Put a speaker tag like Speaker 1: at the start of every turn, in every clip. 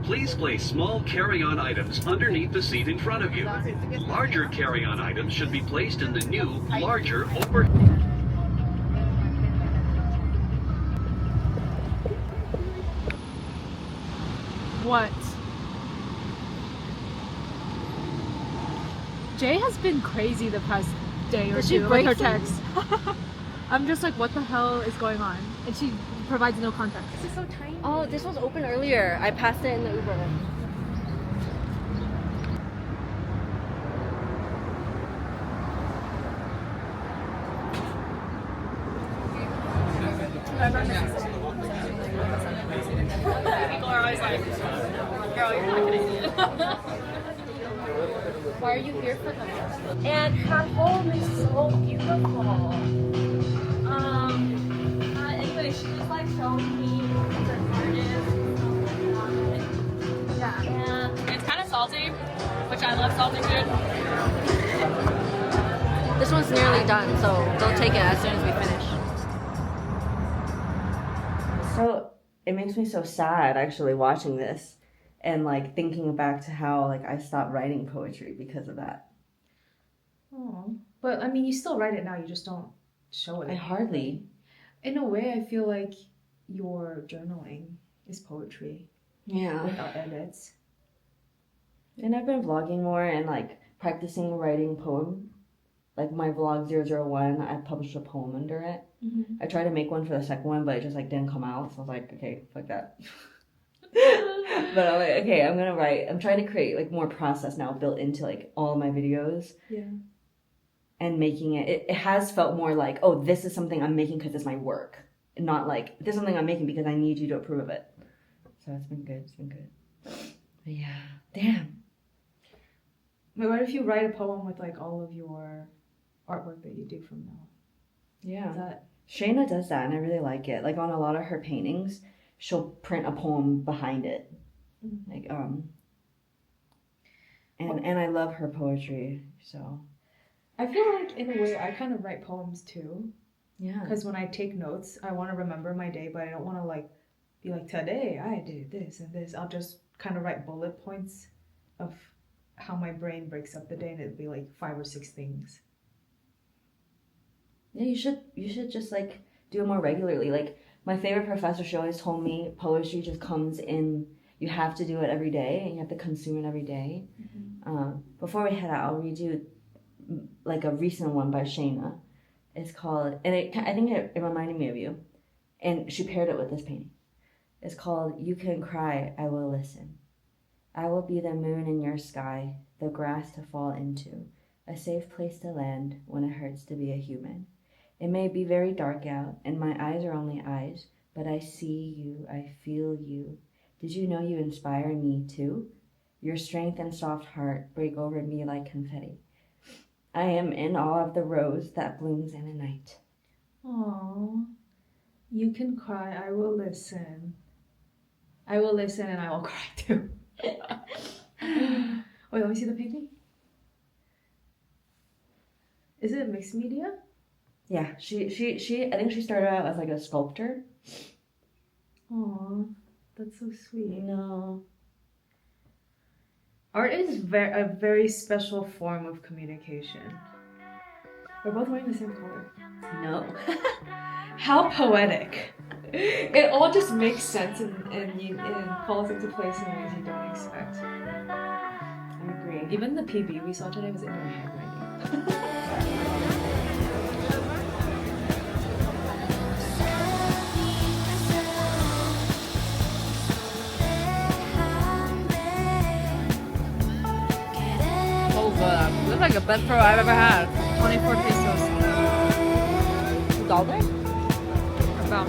Speaker 1: Please place small carry-on items underneath the seat in front of you. Larger carry-on items should be placed in the new, larger over...
Speaker 2: What? Jay has been crazy the past day or two with her text. I'm just like, what the hell is going on? And she provides no context.
Speaker 3: This is so tiny.
Speaker 4: Oh, this was open earlier. I passed it in the Uber.
Speaker 3: People are always like, girl, you're not Canadian.
Speaker 4: Why are you here for them?
Speaker 3: And her home is so beautiful. Anyway, she just like showed me different artists and stuff like that. Yeah. And it's kind of salty, which I love salty food.
Speaker 4: This one's nearly done, so they'll take it as soon as we finish.
Speaker 5: So it makes me so sad actually watching this and like thinking back to how like I stopped writing poetry because of that.
Speaker 3: Oh, but I mean, you still write it now. You just don't show it.
Speaker 5: I hardly.
Speaker 3: In a way, I feel like your journaling is poetry.
Speaker 5: Yeah.
Speaker 3: Without edits.
Speaker 5: And I've been vlogging more and like practicing writing poem. Like my vlog 001, I published a poem under it.
Speaker 3: Mm-hmm.
Speaker 5: I tried to make one for the second one, but it just like didn't come out. So I was like, okay, fuck that. But I'm like, okay, I'm gonna write. I'm trying to create like more process now built into like all of my videos.
Speaker 3: Yeah.
Speaker 5: And making it has felt more like, oh, this is something I'm making because it's my work. Not like, this is something I'm making because I need you to approve of it. So it's been good, But yeah, damn.
Speaker 3: But what if you write a poem with like all of your artwork that you do from now?
Speaker 5: Yeah. Shayna does that and I really like it. Like on a lot of her paintings, she'll print a poem behind it.
Speaker 3: Mm-hmm.
Speaker 5: Like, and I love her poetry, so.
Speaker 3: I feel like in a way I kind of write poems too.
Speaker 5: Yeah.
Speaker 3: Because when I take notes, I want to remember my day, but I don't want to like be like, today I did this and this. I'll just kind of write bullet points of how my brain breaks up the day, and it'd be like 5 or 6 things.
Speaker 5: Yeah, you should just like do it more regularly. Like my favorite professor, she always told me poetry just comes in. You have to do it every day, and you have to consume it every day. Mm-hmm. Before we head out, I'll read you like a recent one by Shayna. It's called, and I think it reminded me of you, and she paired it with this painting. It's called "You Can Cry, I Will Listen." I will be the moon in your sky, the grass to fall into, a safe place to land when it hurts to be a human. It may be very dark out, and my eyes are only eyes, but I see you, I feel you. Did you know you inspire me too? Your strength and soft heart break over me like confetti. I am in awe of the rose that blooms in a night.
Speaker 3: Aww. You can cry, I will listen. I will listen and I will cry too. Wait, let me see the painting. Is it mixed media?
Speaker 5: Yeah, she I think she started out as like a sculptor.
Speaker 3: Aww, that's so sweet.
Speaker 5: No.
Speaker 3: Art is a very special form of communication. We're both wearing the same color.
Speaker 5: No.
Speaker 3: How poetic. It all just makes sense and falls into place in ways you don't expect.
Speaker 5: I agree.
Speaker 3: Even the PB we saw today was in her handwriting.
Speaker 4: Looks like the best pro I've ever had.
Speaker 2: 24 pesos.
Speaker 4: $1?
Speaker 2: About.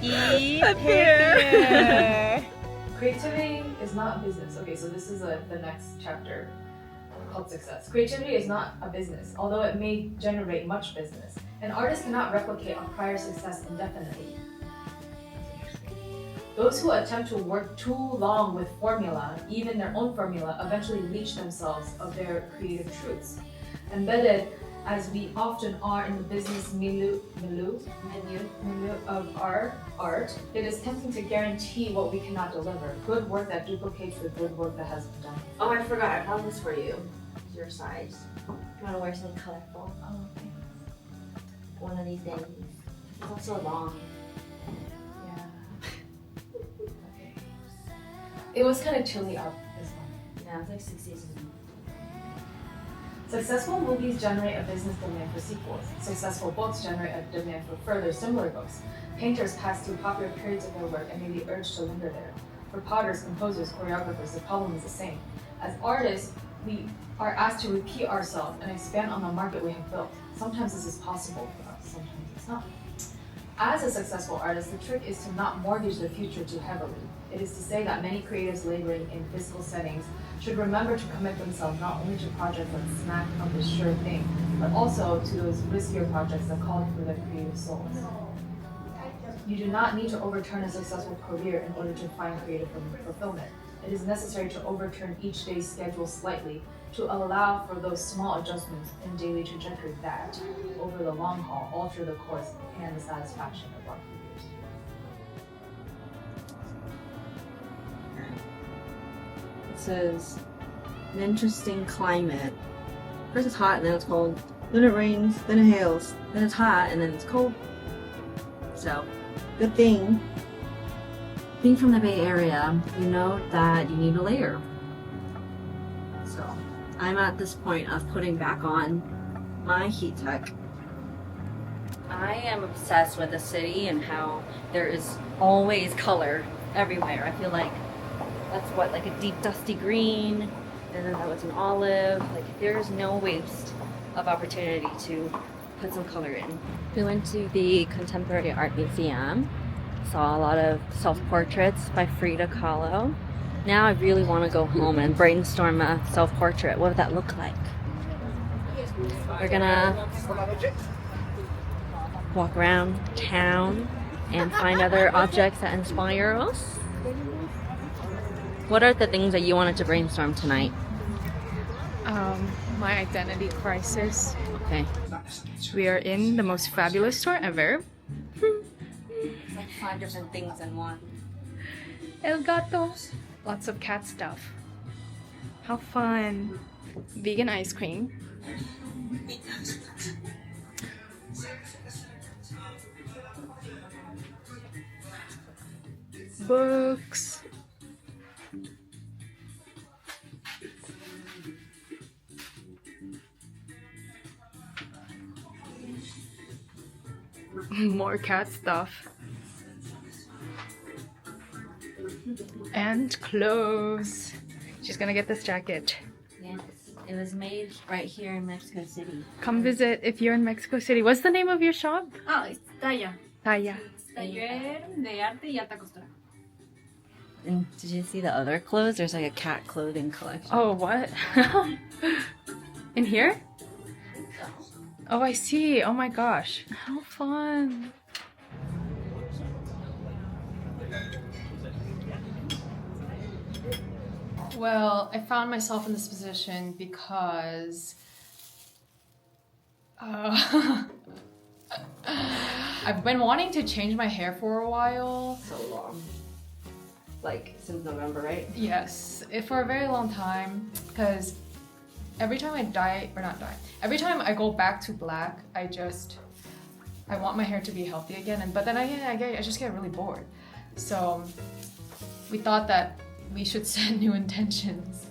Speaker 5: Eat
Speaker 3: Creativity is not business. Okay, so this is the next chapter called success. Creativity is not a business, although it may generate much business. An artist cannot replicate on prior success indefinitely. Those who attempt to work too long with formula, even their own formula, eventually leach themselves of their creative truths. Embedded as we often are in the business milieu of our art, it is tempting to guarantee what we cannot deliver. Good work that duplicates the good work that has been done.
Speaker 5: Oh, I forgot. I found this for you. It's your size. You want to wear something colorful?
Speaker 3: Oh, thanks.
Speaker 5: One of these days. It's also long.
Speaker 3: Yeah. Okay. It was kind of chilly out this month.
Speaker 5: Yeah, it's like 60s.
Speaker 3: Successful movies generate a business demand for sequels. Successful books generate a demand for further similar books. Painters pass through popular periods of their work and may be urged to linger there. For potters, composers, choreographers, the problem is the same. As artists, we are asked to repeat ourselves and expand on the market we have built. Sometimes this is possible for us, sometimes it's not. As a successful artist, the trick is to not mortgage the future too heavily. It is to say that many creatives laboring in physical settings should remember to commit themselves not only to projects that smack of the sure thing, but also to those riskier projects that call for their creative souls. You do not need to overturn a successful career in order to find creative fulfillment. It is necessary to overturn each day's schedule slightly to allow for those small adjustments in daily trajectory that, over the long haul, alter the course and the satisfaction of our careers.
Speaker 5: It says, an interesting climate. First it's hot and then it's cold. Then it rains, then it hails. Then it's hot and then it's cold. So, good thing. Being from the Bay Area, you know that you need a layer. So, I'm at this point of putting back on my heat tech. I am obsessed with the city and how there is always color everywhere. I feel like that's what, like a deep dusty green, and then that was an olive. Like there's no waste of opportunity to put some color in. We went to the Contemporary Art Museum, saw a lot of self-portraits by Frida Kahlo. Now I really want to go home and brainstorm a self-portrait. What would that look like? We're gonna walk around town and find other objects that inspire us. What are the things that you wanted to brainstorm tonight?
Speaker 2: My identity crisis.
Speaker 5: Okay.
Speaker 2: We are in the most fabulous store ever.
Speaker 5: It's like 5 different things in one.
Speaker 2: El Gato. Lots of cat stuff. How fun. Vegan ice cream. Books. More cat stuff. And clothes. She's gonna get this jacket.
Speaker 5: Yes, it was made right here in Mexico City.
Speaker 2: Come visit if you're in Mexico City. What's the name of your shop?
Speaker 6: Es Talla.
Speaker 2: Taya.
Speaker 6: Taller de arte y alta costura.
Speaker 5: And did you see the other clothes? There's like a cat clothing collection.
Speaker 2: Oh, what? In here? Oh, I see. Oh my gosh. How fun. Well, I found myself in this position because I've been wanting to change my hair for a while.
Speaker 5: So long. Like since November, right?
Speaker 2: Yes, for a very long time, because every time I dye, or not dye, every time I go back to black, I want my hair to be healthy again, but then I just get really bored. So we thought that we should set new intentions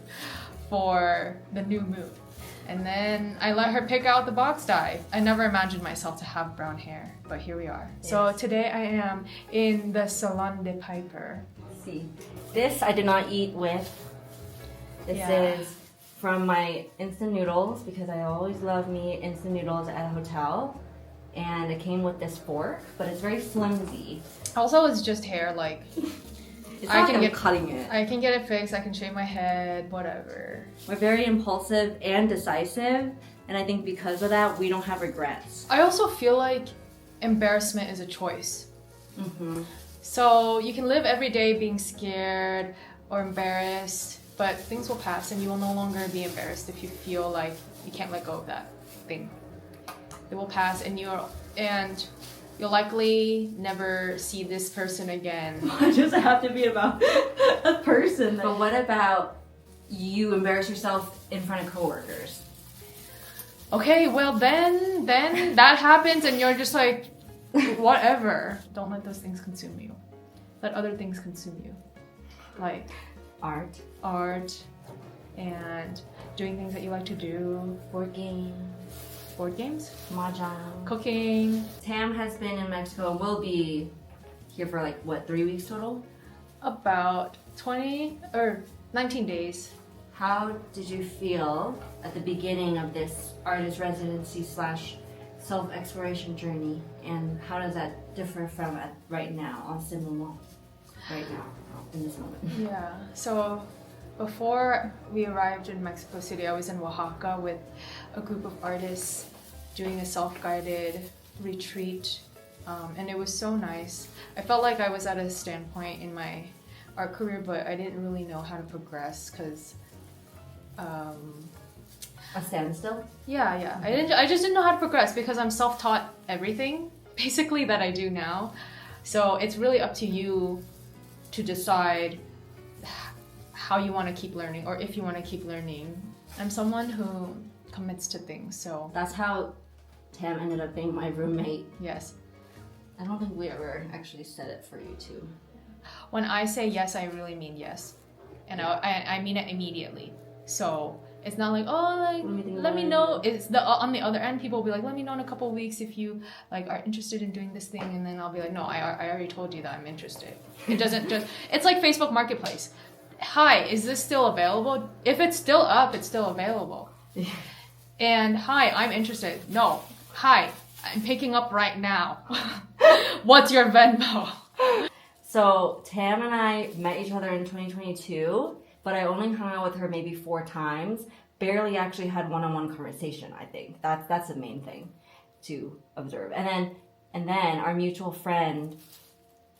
Speaker 2: for the new moon. And then I let her pick out the box dye. I never imagined myself to have brown hair, but here we are. Yes. So today I am in the Salon de Pyper.
Speaker 5: See, this I did not eat with. This is from my instant noodles because I always love me instant noodles at a hotel. and it came with this fork, but it's very flimsy.
Speaker 2: Also, it's just hair. Like
Speaker 5: It's
Speaker 2: I
Speaker 5: not
Speaker 2: can
Speaker 5: like I'm
Speaker 2: get-
Speaker 5: cutting it.
Speaker 2: I can get it fixed. I can shave my head. Whatever.
Speaker 5: We're very impulsive and decisive, and I think because of that, we don't have regrets.
Speaker 2: I also feel like embarrassment is a choice.
Speaker 5: Mm-hmm.
Speaker 2: So you can live every day being scared or embarrassed, but things will pass and you will no longer be embarrassed if you feel like you can't let go of that thing. It will pass and you'll likely never see this person again.
Speaker 5: Why does it have to be about a person? But what about you embarrass yourself in front of coworkers?
Speaker 2: Okay, well then that happens and you're just like, whatever. Don't let those things consume you. Let other things consume you. Like
Speaker 5: Art,
Speaker 2: and doing things that you like to do.
Speaker 5: board games,
Speaker 2: Board games,
Speaker 5: mahjong.
Speaker 2: cooking.
Speaker 5: Tam has been in Mexico and will be here for 3 weeks total.
Speaker 2: About 20 or 19 days.
Speaker 5: How did you feel at the beginning of this artist residency / self-exploration journey, and how does that differ from right now on Simon right now in this moment?
Speaker 2: Yeah. So before we arrived in Mexico City, I was in Oaxaca with a group of artists doing a self-guided retreat, and it was so nice. I felt like I was at a standpoint in my art career, but I didn't really know how to progress because.
Speaker 5: A standstill?
Speaker 2: Yeah. I just didn't know how to progress because I'm self-taught everything, basically, that I do now. So it's really up to you to decide how you want to keep learning or if you want to keep learning. I'm someone who commits to things, so
Speaker 5: That's how Tam ended up being my roommate.
Speaker 2: yes.
Speaker 5: I don't think we ever actually said it for you two.
Speaker 2: When I say yes, I really mean yes. And I mean it immediately. So it's not like, oh, like, let me know. It's on the other end, people will be like, let me know in a couple of weeks if you like are interested in doing this thing. And then I'll be like, no, I already told you that I'm interested. It doesn't just, it's like Facebook Marketplace. Hi, is this still available? If it's still up, it's still available. And hi, I'm interested. No, hi, I'm picking up right now. What's your Venmo?
Speaker 5: So Tam and I met each other in 2022, but I only hung out with her maybe 4 times. Barely actually had one-on-one conversation. I think that's the main thing to observe. And then our mutual friend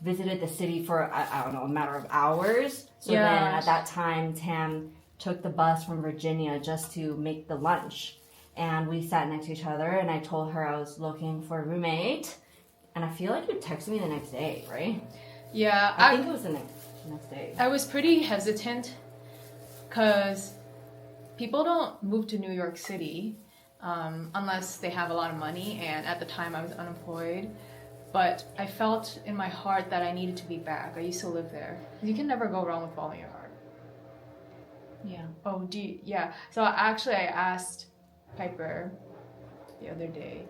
Speaker 5: visited the city for I don't know, a matter of hours. So then at that time, Tam took the bus from Virginia just to make the lunch, and we sat next to each other. And I told her I was looking for a roommate, and I feel like you texted me the next day, right?
Speaker 2: Yeah,
Speaker 5: I think it was the next day.
Speaker 2: I was pretty hesitant because people don't move to New York City unless they have a lot of money, and at the time I was unemployed. But I felt in my heart that I needed to be back. I used to live there. You can never go wrong with following your heart.
Speaker 5: Yeah.
Speaker 2: Oh, yeah. So actually I asked Pyper the other day,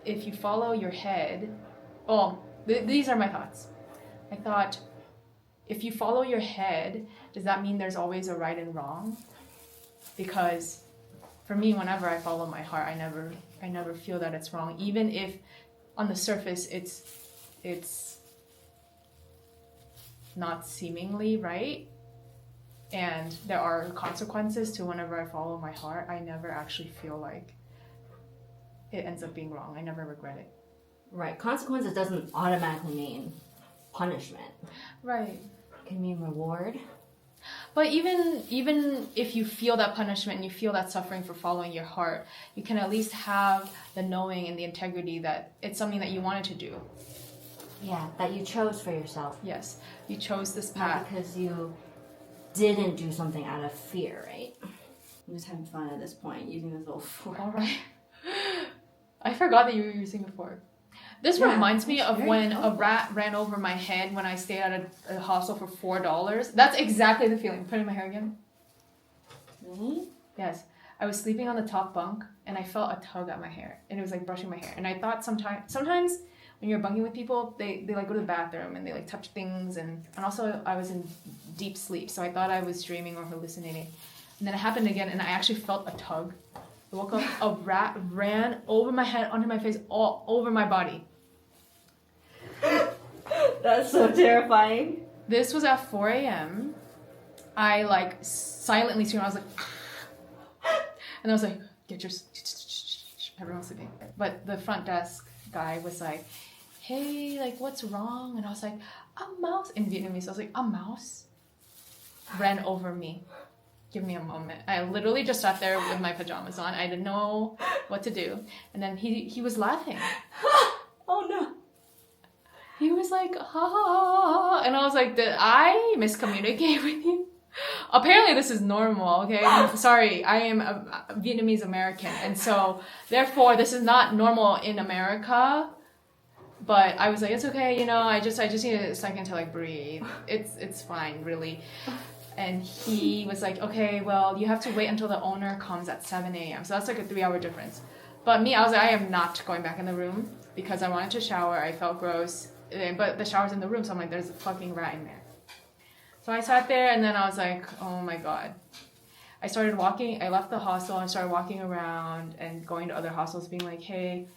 Speaker 2: if you follow your head, these are my thoughts. I thought, if you follow your head, does that mean there's always a right and wrong? Because for me, whenever I follow my heart, I never feel that it's wrong, even if on the surface it's not seemingly right, and there are consequences to whenever I follow my heart. I never actually feel like it ends up being wrong. I never regret it.
Speaker 5: Right. Consequences doesn't automatically mean punishment.
Speaker 2: Right.
Speaker 5: It can mean reward.
Speaker 2: But even if you feel that punishment and you feel that suffering for following your heart, you can at least have the knowing and the integrity that it's something that you wanted to do.
Speaker 5: Yeah, that you chose for yourself.
Speaker 2: Yes, you chose this
Speaker 5: Not
Speaker 2: path.
Speaker 5: because you didn't do something out of fear, right? I'm just having fun at this point, using this little fork.
Speaker 2: All right. I forgot that you were using a fork. This
Speaker 5: Yeah,
Speaker 2: reminds me
Speaker 5: it's
Speaker 2: of
Speaker 5: very
Speaker 2: when
Speaker 5: helpful.
Speaker 2: a rat ran over my head when I stayed at a hostel for $4. That's exactly the feeling. Put in my hair again.
Speaker 5: Really?
Speaker 2: Yes. I was sleeping on the top bunk and I felt a tug at my hair and it was like brushing my hair. And I thought sometimes when you're bunking with people, they like go to the bathroom and they like touch things, and also I was in deep sleep, so I thought I was dreaming or hallucinating. And then it happened again and I actually felt a tug I woke up, a rat ran over my head, onto my face, all over my body.
Speaker 5: That's so terrifying.
Speaker 2: This was at 4 a.m. I like silently screamed. I was like, and I was like, get your, everyone's sleeping. But the front desk guy was like, hey, like, what's wrong? And I was like, a mouse, in Vietnamese. I was like, a mouse ran over me. Give me a moment. I literally just sat there with my pajamas on. I didn't know what to do. And then he was laughing.
Speaker 5: Oh no.
Speaker 2: He was like, ha ha ha. And I was like, did I miscommunicate with you? Apparently this is normal, okay? Sorry, I am a Vietnamese American. And so, therefore, this is not normal in America. But I was like, it's okay, you know, I just need a second to like breathe. It's fine, really. And he was like, okay, well, you have to wait until the owner comes at 7 a.m. So that's like a 3-hour difference. But me, I was like, I am not going back in the room because I wanted to shower. I felt gross. But the shower's in the room, so I'm like, there's a fucking rat in there. So I sat there and then I was like, oh my God. I started walking, I left the hostel and started walking around and going to other hostels being like, hey,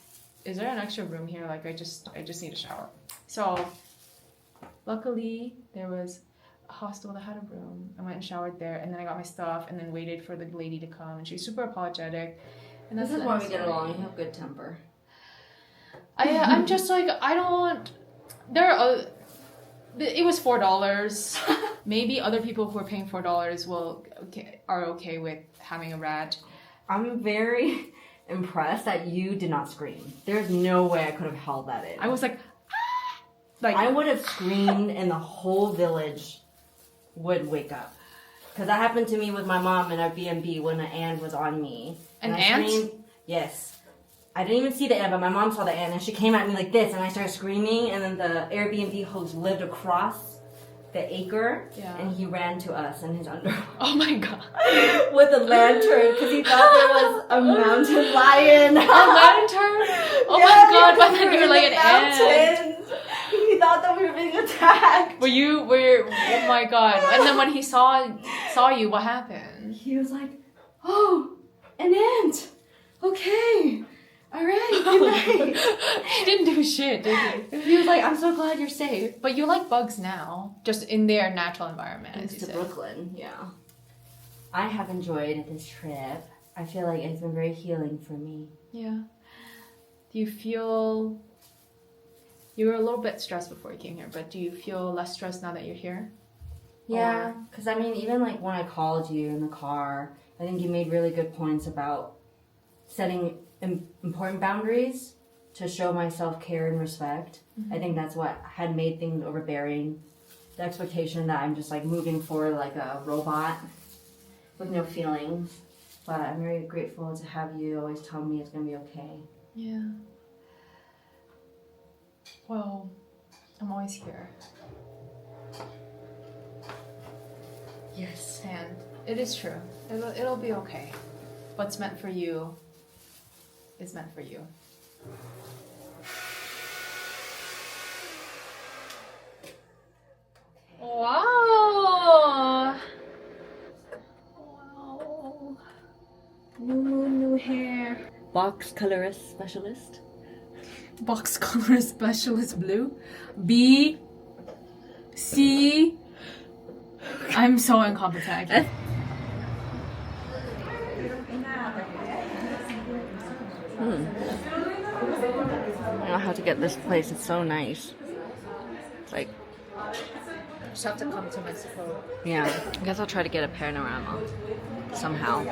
Speaker 2: is there an extra room here? Like, I just need a shower. So luckily there was a hostel that had a room. I went and showered there and then I got my stuff and then waited for the lady to come and she was super apologetic. And
Speaker 5: This is why we get along. You have good temper.
Speaker 2: I'm just like, I don't, it was $4. Maybe other people who are paying $4 are okay with having a rat.
Speaker 5: I'm very impressed that you did not scream. There's no way I could have held that in.
Speaker 2: I was like, ah! Like
Speaker 5: I would have screamed and the whole village would wake up. Because that happened to me with my mom in our B&B when an ant was on me.
Speaker 2: An
Speaker 5: I
Speaker 2: ant?
Speaker 5: Screamed, yes. I didn't even see the ant, but my mom saw the ant and she came at me like this and I started screaming and then the Airbnb host lived across the acre and he ran to us in his underwear.
Speaker 2: Oh my God.
Speaker 5: With a lantern because he thought there was a mountain lion.
Speaker 2: A lantern? Oh
Speaker 5: Yeah,
Speaker 2: my God, but
Speaker 5: because
Speaker 2: then
Speaker 5: we
Speaker 2: you were
Speaker 5: in
Speaker 2: like
Speaker 5: the
Speaker 2: an ant.
Speaker 5: mountains. He thought that we were being attacked.
Speaker 2: Oh my God. And then when he saw you, what happened?
Speaker 5: He was like, oh, an ant. Okay. All right, good night.
Speaker 2: He didn't do shit, did he?
Speaker 5: He was like, I'm so glad you're safe.
Speaker 2: But you like bugs now, just in their natural environment, as
Speaker 5: Thanks
Speaker 2: you
Speaker 5: to
Speaker 2: said.
Speaker 5: Brooklyn, yeah. I have enjoyed this trip. I feel like it's been very healing for me.
Speaker 2: Yeah. Do you feel... You were a little bit stressed before you came here, but do you feel less stressed now that you're here?
Speaker 5: Yeah, because I mean, even like when I called you in the car, I think you made really good points about setting important boundaries to show my self-care and respect. I think that's what had made things overbearing. The expectation that I'm just like moving forward like a robot with no feelings. But I'm very grateful to have you always tell me it's going to be okay.
Speaker 2: Yeah. Well, I'm always here.
Speaker 5: Yes.
Speaker 2: And it is true. It'll be okay. What's meant for you is meant for you. Wow! Wow. New moon, new hair.
Speaker 5: Box colorist specialist.
Speaker 2: Box color specialist blue. B. C. I'm so incompetent. I
Speaker 5: don't know how to get this place. It's so nice. It's like,
Speaker 2: just have to come to Mexico.
Speaker 5: yeah. I guess I'll try to get a panorama somehow.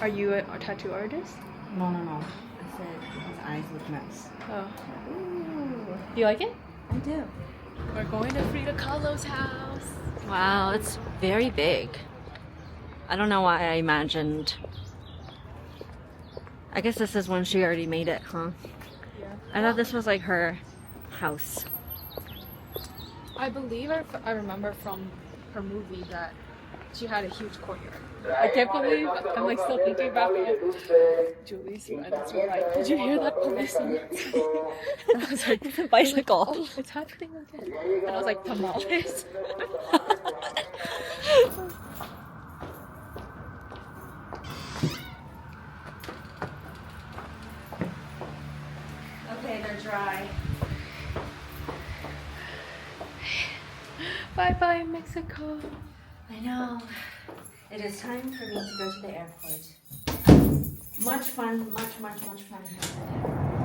Speaker 2: Are you a tattoo artist?
Speaker 5: No. I said his eyes look nice.
Speaker 2: Oh. Do you like it?
Speaker 5: I do.
Speaker 2: We're going to Frida Kahlo's house.
Speaker 5: Wow, it's very big.
Speaker 4: I don't know why I imagined. I guess this is when she already made it, huh?
Speaker 2: Yeah.
Speaker 4: I thought this was like her house.
Speaker 2: I believe I remember from her movie that she had a huge courtyard.
Speaker 7: I can't believe I'm like still thinking about
Speaker 2: Julie's friends were like, "Did you hear that policeman?" And I was like,
Speaker 4: It's a bicycle.
Speaker 2: "Oh, it's happening again." And I was like, "Tamales."
Speaker 5: Okay, they're dry.
Speaker 2: Bye bye, Mexico.
Speaker 5: I know. It is time for me to go to the airport. Much fun, much fun.